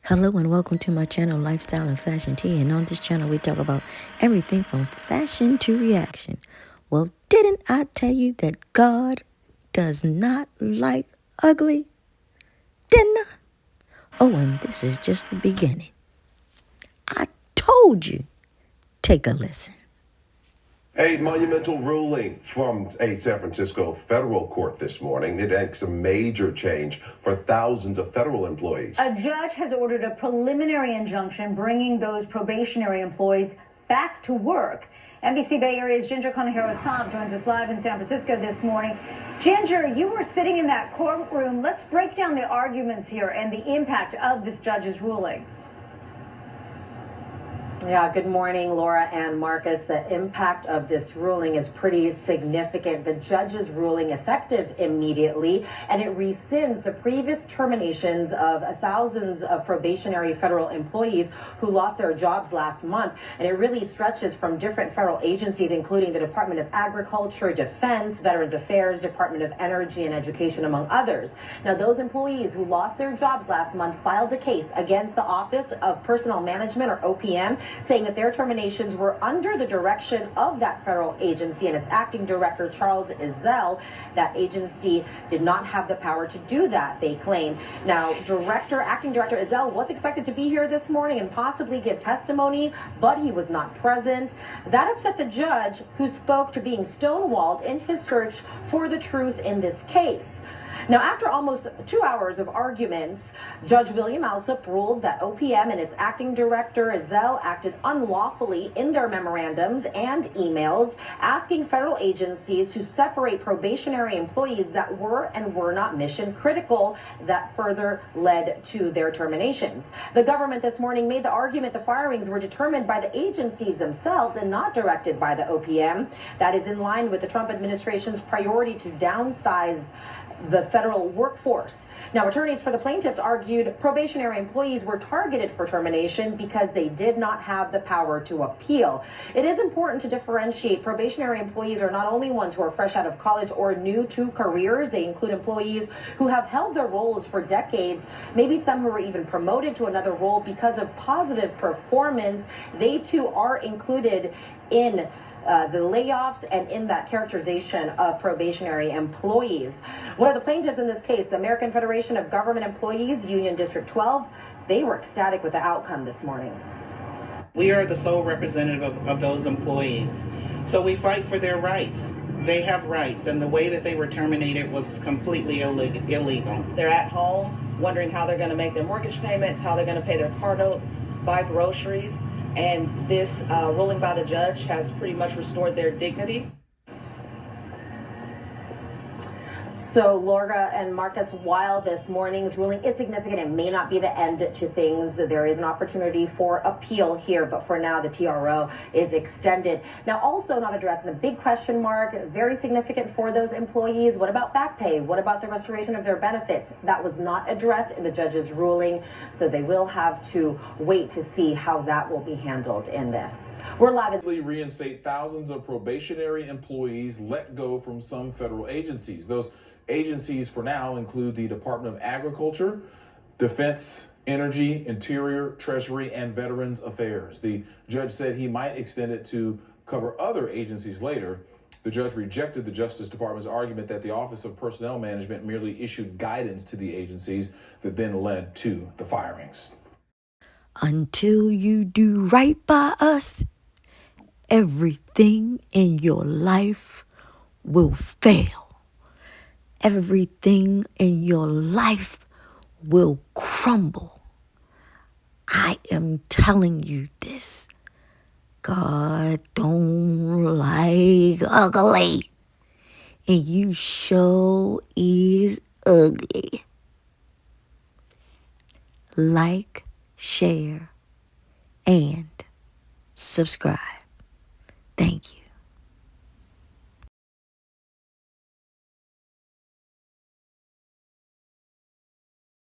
Hello and welcome to my channel, Lifestyle and Fashion Tea. And on this channel, we talk about everything from fashion to reaction. Well, didn't I tell you that God does not like ugly? Didn't I? Oh, and this is just the beginning. I told you. Take a listen. A monumental ruling from a San Francisco federal court this morning. It makes a major change for thousands of federal employees. A judge has ordered a preliminary injunction bringing those probationary employees back to work. NBC Bay Area's Ginger Conejero-Samp joins us live in San Francisco this morning. Ginger, you were sitting in that courtroom. Let's break down the arguments here and the impact of this judge's ruling. Yeah, good morning, Laura and Marcus. The impact of this ruling is pretty significant. The judge's ruling effective immediately, and it rescinds the previous terminations of thousands of probationary federal employees who lost their jobs last month. And it really stretches from different federal agencies, including the Department of Agriculture, Defense, Veterans Affairs, Department of Energy and Education, among others. Now, those employees who lost their jobs last month filed a case against the Office of Personnel Management, or OPM, saying that their terminations were under the direction of that federal agency and its acting director, Charles Ezell. That agency did not have the power to do that, they claim. Now, acting director Ezell was expected to be here this morning and possibly give testimony, but he was not present. That upset the judge, who spoke to being stonewalled in his search for the truth in this case. Now, after almost 2 hours of arguments, Judge William Alsup ruled that OPM and its acting director, Ezell, acted unlawfully in their memorandums and emails, asking federal agencies to separate probationary employees that were and were not mission critical. That further led to their terminations. The government this morning made the argument the firings were determined by the agencies themselves and not directed by the OPM. That is in line with the Trump administration's priority to downsize the federal workforce. Now, attorneys for the plaintiffs argued probationary employees were targeted for termination because they did not have the power to appeal. It is important to differentiate. Probationary employees are not only ones who are fresh out of college or new to careers. They include employees who have held their roles for decades, maybe some who were even promoted to another role because of positive performance. They too are included in the layoffs and in that characterization of probationary employees. One of the plaintiffs in this case, the American Federation of Government Employees, Union District 12, they were ecstatic with the outcome this morning. We are the sole representative of those employees, so we fight for their rights. They have rights, and the way that they were terminated was completely illegal. They're at home wondering how they're going to make their mortgage payments, how they're going to pay their car note, buy groceries. And this ruling by the judge has pretty much restored their dignity. So, Laura and Marcus, while this morning's ruling is significant, it may not be the end to things. There is an opportunity for appeal here, but for now, the TRO is extended. Now, also not addressed, and a big question mark, very significant for those employees. What about back pay? What about the restoration of their benefits? That was not addressed in the judge's ruling, so they will have to wait to see how that will be handled in this. We're live. Reinstate thousands of probationary employees let go from some federal agencies. Those agencies for now include the Department of Agriculture, Defense, Energy, Interior, Treasury, and Veterans Affairs. The judge said he might extend it to cover other agencies later. The judge rejected the Justice Department's argument that the Office of Personnel Management merely issued guidance to the agencies that then led to the firings. Until you do right by us, everything in your life will fail. Everything in your life will crumble. I am telling you this. God don't like ugly. And you sure is ugly. Like, share, and subscribe. Thank you.